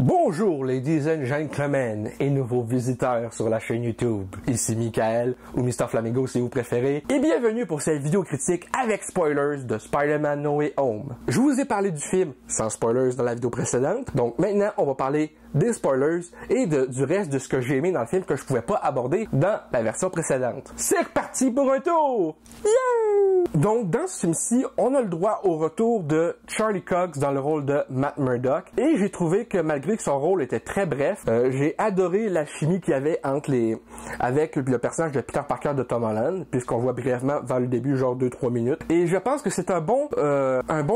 Bonjour ladies and gentlemen et nouveaux visiteurs sur la chaîne YouTube. Ici Michael ou Mr. Flamingo si vous préférez et bienvenue pour cette vidéo critique avec spoilers de Spider-Man No Way Home. Je vous ai parlé du film sans spoilers dans la vidéo précédente, donc maintenant on va parler des spoilers et du reste de ce que j'ai aimé dans le film que je pouvais pas aborder dans la version précédente. C'est reparti pour un tour! Yeah! Donc dans ce film-ci, on a le droit au retour de Charlie Cox dans le rôle de Matt Murdock et j'ai trouvé que malgré que son rôle était très bref, j'ai adoré la chimie qu'il y avait avec le personnage de Peter Parker de Tom Holland, puisqu'on voit brièvement vers le début, genre 2-3 minutes. Et je pense que c'est un bon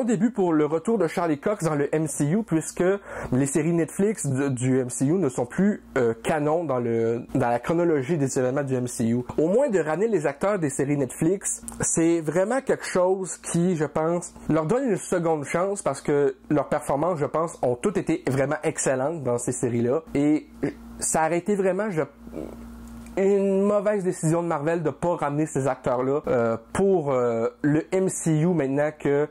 début pour le retour de Charlie Cox dans le MCU, puisque les séries Netflix du MCU ne sont plus canon dans la chronologie des événements du MCU. Au moins de ramener les acteurs des séries Netflix, c'est vraiment quelque chose qui, je pense, leur donne une seconde chance parce que leurs performances, je pense, ont toutes été vraiment excellentes dans ces séries-là. Et ça aurait été vraiment, une mauvaise décision de Marvel de pas ramener ces acteurs-là pour le MCU maintenant que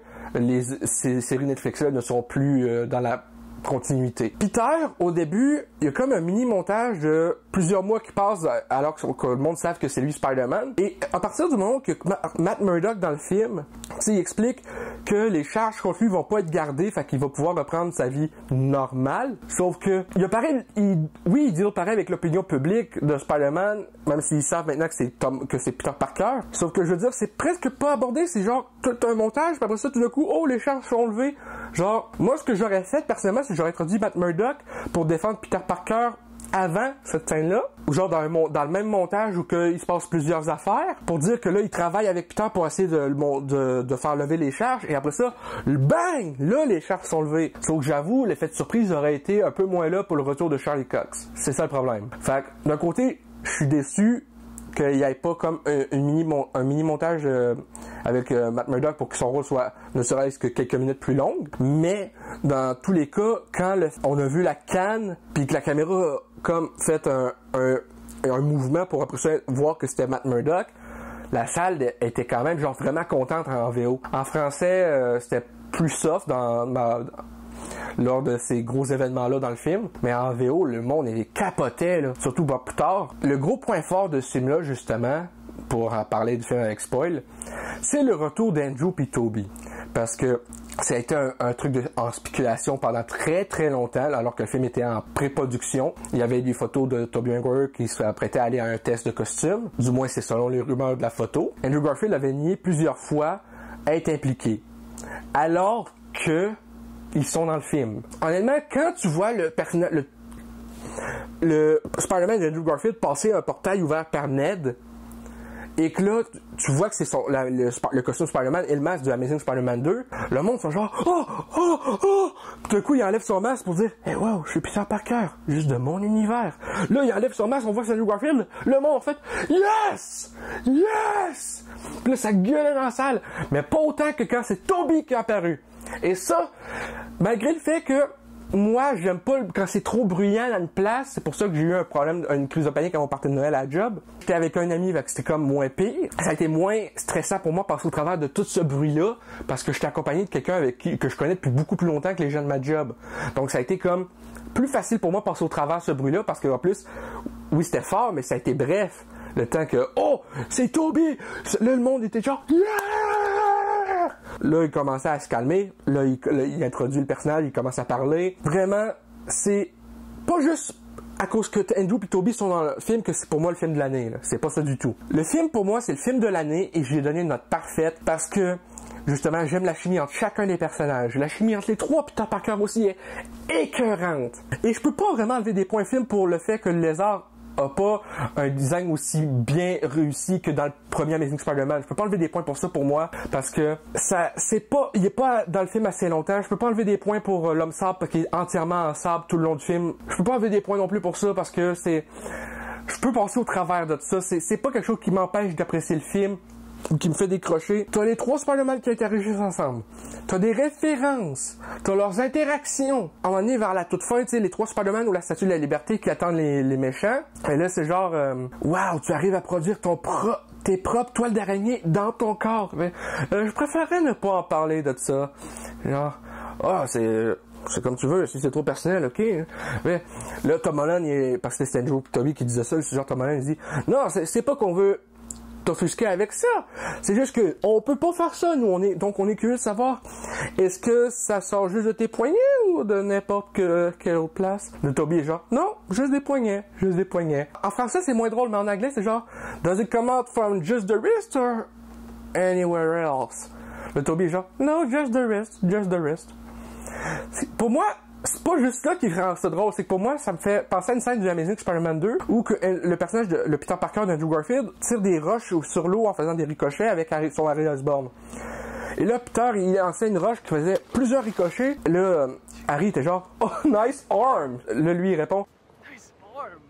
ces séries Netflix-là ne sont plus dans la continuité. Peter, au début, il y a comme un mini-montage de plusieurs mois qui passent alors que le monde savent que c'est lui Spider-Man. Et à partir du moment que Matt Murdock dans le film, il explique que les charges contre lui vont pas être gardées, fait qu'il va pouvoir reprendre sa vie normale. Sauf que, il deal pareil avec l'opinion publique de Spider-Man, même s'ils savent maintenant que c'est Peter Parker. Sauf que je veux dire, c'est presque pas abordé, c'est genre tout un montage, puis après ça, tout d'un coup, oh, les charges sont levées. Genre, moi, ce que j'aurais fait, personnellement, c'est que j'aurais introduit Matt Murdock pour défendre Peter Parker avant cette scène-là, ou genre dans le même montage où il se passe plusieurs affaires, pour dire que là, il travaille avec Peter pour essayer de faire lever les charges, et après ça, bang! Là, les charges sont levées. Sauf que j'avoue, l'effet de surprise aurait été un peu moins là pour le retour de Charlie Cox. C'est ça le problème. Fait que, d'un côté, je suis déçu qu'il n'y ait pas comme un mini-montage avec Matt Murdock pour que son rôle soit ne serait-ce que quelques minutes plus longue. Mais dans tous les cas, quand on a vu la canne, puis que la caméra a comme fait un mouvement pour après ça voir que c'était Matt Murdock, la salle était quand même genre vraiment contente en VO. En français, c'était plus soft lors de ces gros événements-là dans le film. Mais en VO, le monde capotait, là. Surtout plus tard. Le gros point fort de ce film-là, justement, pour en parler du film avec spoil, c'est le retour d'Andrew et Toby. Parce que ça a été un truc en spéculation pendant très très longtemps, alors que le film était en pré-production. Il y avait des photos de Tobey Maguire qui se apprêtait à aller à un test de costume. Du moins, c'est selon les rumeurs de la photo. Andrew Garfield avait nié plusieurs fois être impliqué. Alors que ils sont dans le film. Honnêtement, quand tu vois le Spider-Man d'Andrew Garfield passer un portail ouvert par Ned, et que là, tu vois que c'est le costume Spider-Man et le masque de Amazing Spider-Man 2, le monde sont genre « Oh! » Tout d'un coup, il enlève son masque pour dire « Hey, wow, je suis Peter Parker, juste de mon univers. » Là, il enlève son masque, on voit que c'est Andrew Garfield, le monde, en fait « Yes! Yes! » Puis là, ça gueulait dans la salle, mais pas autant que quand c'est Toby qui est apparu. Et ça, malgré le fait que moi, j'aime pas quand c'est trop bruyant dans une place, c'est pour ça que j'ai eu un problème, une crise de panique quand on partait de Noël à la job. J'étais avec un ami, c'était comme moins pire. Ça a été moins stressant pour moi de passer au travers de tout ce bruit-là, parce que j'étais accompagné de quelqu'un que je connais depuis beaucoup plus longtemps que les gens de ma job. Donc ça a été comme plus facile pour moi de passer au travers de ce bruit-là, parce que en plus, oui, c'était fort, mais ça a été bref. Le temps que, oh, c'est Toby! Là, le monde était genre, yeah! Là, il commençait à se calmer. Là, il introduit le personnage, il commence à parler. Vraiment, c'est pas juste à cause que Andrew et Toby sont dans le film que c'est pour moi le film de l'année. C'est pas ça du tout. Le film, pour moi, c'est le film de l'année et j'ai donné une note parfaite parce que, justement, j'aime la chimie entre chacun des personnages. La chimie entre les trois Peter Parker aussi est écœurante. Et je peux pas vraiment enlever des points film pour le fait que le lézard a pas un design aussi bien réussi que dans le premier Amazing Spider-Man. Je peux pas enlever des points pour ça pour moi, parce que il est pas dans le film assez longtemps. Je peux pas enlever des points pour l'homme sable parce qu'il est entièrement en sable tout le long du film. Je peux pas enlever des points non plus pour ça parce que je peux passer au travers de ça. C'est pas quelque chose qui m'empêche d'apprécier le film ou qui me fait décrocher. T'as les trois Spider-Man qui interagissent ensemble. T'as des références. T'as leurs interactions. À un moment donné, vers la toute fin, tu sais, les trois Spider-Man ou la Statue de la Liberté qui attendent les méchants. Et là, c'est genre, wow, tu arrives à produire tes propres toiles d'araignée dans ton corps. Mais, je préférerais ne pas en parler de ça. Genre, c'est c'est comme tu veux, si c'est trop personnel, ok. Mais là, Tom Holland, parce que c'était Andrew Toby qui disait ça, le genre Tom Holland, il dit, non, c'est pas qu'on veut t'offusquer avec ça. C'est juste que on peut pas faire ça, nous. Donc on est curieux de savoir, est-ce que ça sort juste de tes poignets ou de n'importe quelle autre place? Le Toby est genre, non, juste des poignets. En français, c'est moins drôle, mais en anglais, c'est genre, does it come out from just the wrist or anywhere else? Le Toby est genre, no, just the wrist. Pour moi, c'est pas juste là qui rend ça drôle, c'est que pour moi, ça me fait penser à une scène du Amazing Spider-Man 2 où que le personnage de le Peter Parker d'Andrew Garfield tire des roches sur l'eau en faisant des ricochets avec son Harry Osborn. Et là, Peter, il lançait une roche qui faisait plusieurs ricochets. Là, Harry était genre, oh, nice arm! Là, lui, il répond, Nice arm.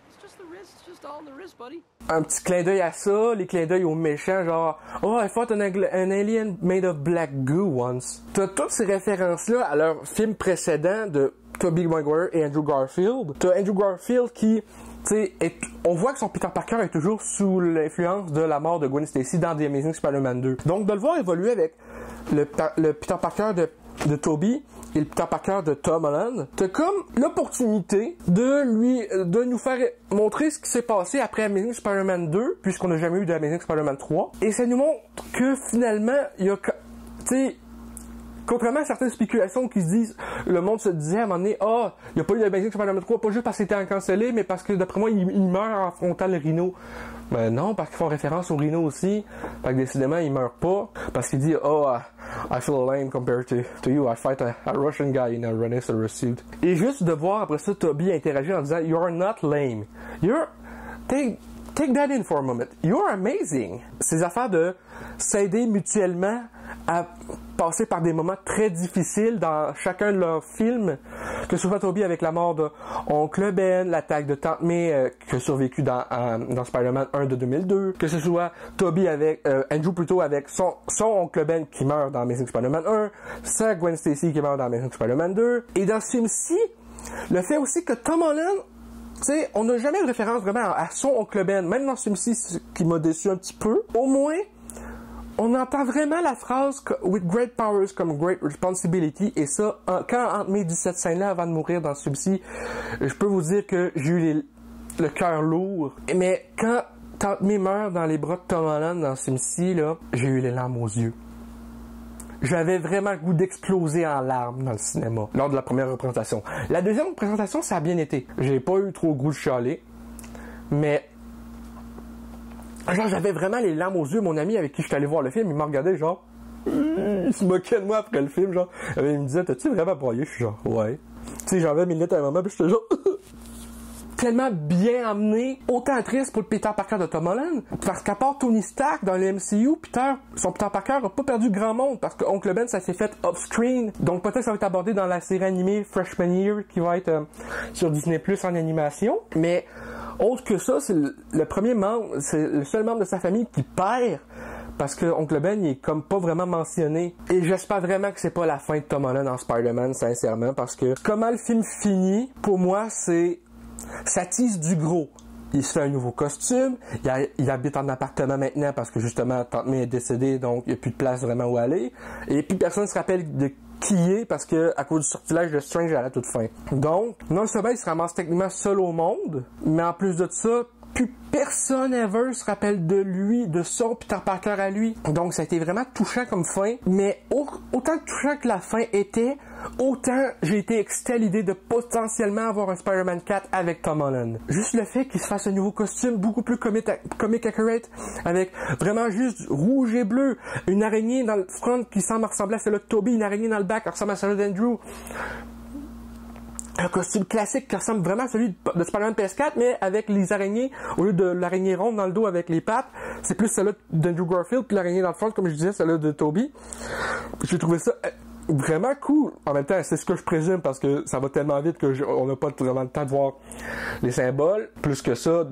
It's just the wrist, just all the wrist, buddy. un petit clin d'œil à ça, les clins d'œil aux méchants, genre « Oh, I fought an alien made of black goo once ». T'as toutes ces références-là à leur film précédent de Tobey Maguire et Andrew Garfield. T'as Andrew Garfield qui, tu sais, on voit que son Peter Parker est toujours sous l'influence de la mort de Gwen Stacy dans The Amazing Spider-Man 2. Donc, de le voir évoluer avec le Peter Parker de Tobey et le Peter Parker de Tom Holland, t'as comme l'opportunité de nous faire montrer ce qui s'est passé après Amazing Spider-Man 2, puisqu'on n'a jamais eu d'Amazing Spider-Man 3. Et ça nous montre que finalement, il y a, tu sais, contrairement à certaines spéculations qui se disent, le monde se disait à un moment donné, il n'y a pas eu d'Amazing Spider-Man 3, pas juste parce qu'il était cancellé, mais parce que d'après moi, il meurt en affrontant le rhino. Ben non, parce qu'ils font référence au rhino aussi. Fait que décidément, il meurt pas. Parce qu'il dit, I feel lame compared to you. I fight a Russian guy in a Renaissance suit. Et juste de voir après ça, Toby interagir en disant, you're not lame. Take that in for a moment. You're amazing. Ces affaires de s'aider mutuellement à passer par des moments très difficiles dans chacun de leurs films, que ce soit Toby avec la mort de Oncle Ben, l'attaque de Tante May qui a survécu dans Spider-Man 1 de 2002, que ce soit Toby avec Andrew plutôt avec son Oncle Ben qui meurt dans Amazing Spider-Man 1, sa Gwen Stacy qui meurt dans Amazing Spider-Man 2, et dans ce film-ci, le fait aussi que Tom Holland, tu sais, on n'a jamais de référence vraiment à son Oncle Ben, même dans ce film-ci, ce qui m'a déçu un petit peu. Au moins, on entend vraiment la phrase « With great powers come great responsibility » et ça, quand Aunt May dit cette scène-là avant de mourir dans ce film-ci, je peux vous dire que j'ai eu le cœur lourd. Mais quand Aunt May meurt dans les bras de Tom Holland dans ce film-ci, là, j'ai eu les larmes aux yeux. J'avais vraiment le goût d'exploser en larmes dans le cinéma lors de la première représentation. La deuxième représentation, ça a bien été. J'ai pas eu trop le goût de chialer, mais genre j'avais vraiment les larmes aux yeux. Mon ami avec qui je suis allé voir le film, il m'a regardé genre, il se moquait de moi après le film, genre, il me disait, t'as-tu vraiment broyé? Je suis genre, ouais. Tu sais, j'avais mes lettres à un moment, puis j'étais genre, tellement bien amené, autant triste pour le Peter Parker de Tom Holland, parce qu'à part Tony Stark dans le MCU, son Peter Parker a pas perdu grand monde, parce que Oncle Ben, ça s'est fait off-screen, donc peut-être que ça va être abordé dans la série animée Freshman Year, qui va être sur Disney Plus en animation, mais autre que ça, c'est le premier membre, c'est le seul membre de sa famille qui perd, parce que Oncle Ben, il est comme pas vraiment mentionné. Et j'espère vraiment que c'est pas la fin de Tom Holland en Spider-Man, sincèrement, parce que comment le film finit, pour moi, ça tease du gros. Il se fait un nouveau costume, il habite en appartement maintenant parce que justement Tante May est décédée, donc il n'y a plus de place vraiment où aller. Et puis personne ne se rappelle de qui il est parce que à cause du sortilège de Strange à la toute fin. Donc, non seulement il se ramasse techniquement seul au monde, mais en plus de ça, plus personne ever se rappelle de lui, de son Peter Parker à lui. Donc ça a été vraiment touchant comme fin, mais autant touchant que la fin était, autant j'ai été excité à l'idée de potentiellement avoir un Spider-Man 4 avec Tom Holland. Juste le fait qu'il se fasse un nouveau costume beaucoup plus comic accurate, avec vraiment juste rouge et bleu, une araignée dans le front qui semble ressembler à celle de Toby, une araignée dans le back qui ressemble à celle d'Andrew. Un costume classique qui ressemble vraiment à celui de Spider-Man PS4, mais avec les araignées, au lieu de l'araignée ronde dans le dos avec les pattes, c'est plus celle-là d'Andrew Garfield, puis l'araignée dans le front, comme je disais, celle-là de Toby. J'ai trouvé ça vraiment cool. En même temps, c'est ce que je présume, parce que ça va tellement vite que on n'a pas vraiment le temps de voir les symboles. Plus que ça,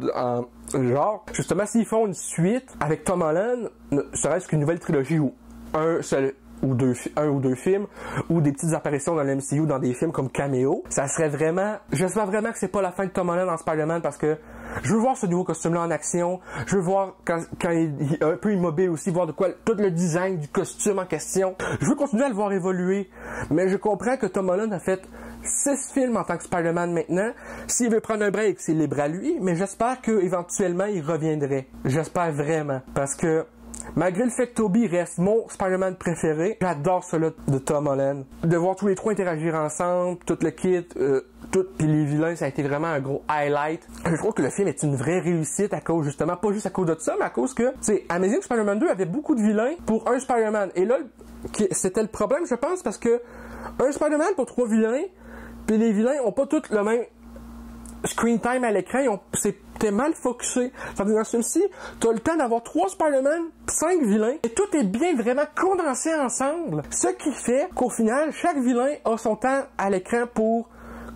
genre, justement, s'ils font une suite avec Tom Holland, serait-ce qu'une nouvelle trilogie ou un seul un ou deux films, ou des petites apparitions dans l'MCU dans des films comme Cameo. Ça serait vraiment... J'espère vraiment que c'est pas la fin de Tom Holland dans Spider-Man parce que je veux voir ce nouveau costume-là en action. Je veux voir quand il est un peu immobile aussi, voir de quoi tout le design du costume en question. Je veux continuer à le voir évoluer. Mais je comprends que Tom Holland a fait 6 films en tant que Spider-Man maintenant. S'il veut prendre un break, c'est libre à lui. Mais j'espère qu'éventuellement, il reviendrait. J'espère vraiment. Parce que malgré le fait que Tobey reste mon Spider-Man préféré, j'adore celui de Tom Holland. De voir tous les trois interagir ensemble, tout le kit, puis les vilains, ça a été vraiment un gros highlight. Je trouve que le film est une vraie réussite à cause, justement, pas juste à cause de ça, mais à cause que, tu sais, Amazing Spider-Man 2 avait beaucoup de vilains pour un Spider-Man. Et là, c'était le problème, je pense, parce que un Spider-Man pour 3 vilains, puis les vilains ont pas tous le même screen time à l'écran, c'était mal focusé. Tandis que dans celui-ci, t'as le temps d'avoir 3 Spider-Man, 5 vilains, et tout est bien vraiment condensé ensemble. Ce qui fait qu'au final, chaque vilain a son temps à l'écran pour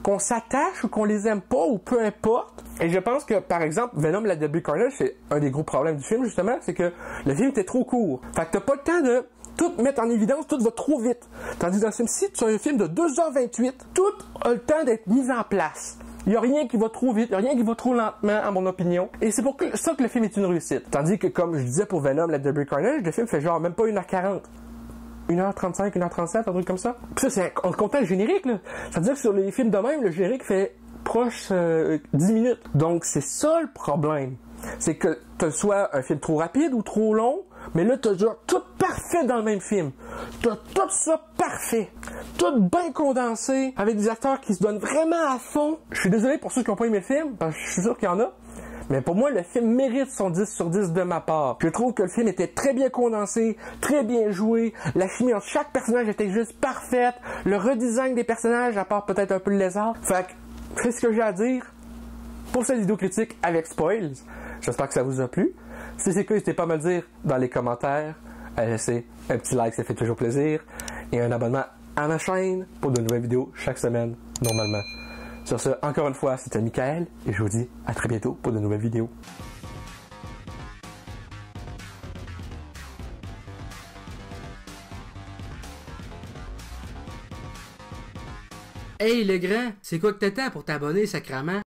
qu'on s'attache ou qu'on les aime pas ou peu importe. Et je pense que, par exemple, Venom, la Deadly Carnage, c'est un des gros problèmes du film, justement, c'est que le film était trop court. Fait que t'as pas le temps de tout mettre en évidence, tout va trop vite. Tandis que dans ce film-ci, tu as un film de 2h28, tout a le temps d'être mis en place. Il n'y a rien qui va trop vite, il n'y a rien qui va trop lentement, à mon opinion. Et c'est pour ça que le film est une réussite. Tandis que, comme je disais pour Venom, la Deadly Carnage, le film fait genre même pas 1h40. 1h35, 1h37, un truc comme ça. Puis ça, c'est en comptant le générique, là. Ça veut dire que sur les films de même, le générique fait proche 10 minutes. Donc, c'est ça le problème. C'est que t'as soit un film trop rapide ou trop long, mais là, t'as genre tout parfait dans le même film. T'as tout ça parfait. Tout bien condensé, avec des acteurs qui se donnent vraiment à fond. Je suis désolé pour ceux qui n'ont pas aimé le film, parce que je suis sûr qu'il y en a. Mais pour moi, le film mérite son 10 sur 10 de ma part. Je trouve que le film était très bien condensé, très bien joué. La chimie entre chaque personnage était juste parfaite. Le redesign des personnages, à part peut-être un peu le lézard. Fait que, c'est ce que j'ai à dire pour cette vidéo critique avec spoils. J'espère que ça vous a plu. Si c'est le cas, n'hésitez pas à me le dire dans les commentaires. À laisser un petit like, ça fait toujours plaisir. Et un abonnement à ma chaîne pour de nouvelles vidéos chaque semaine, normalement. Sur ce, encore une fois, c'était Michael et je vous dis à très bientôt pour de nouvelles vidéos. Hey le grand, c'est quoi que t'attends pour t'abonner, sacrement?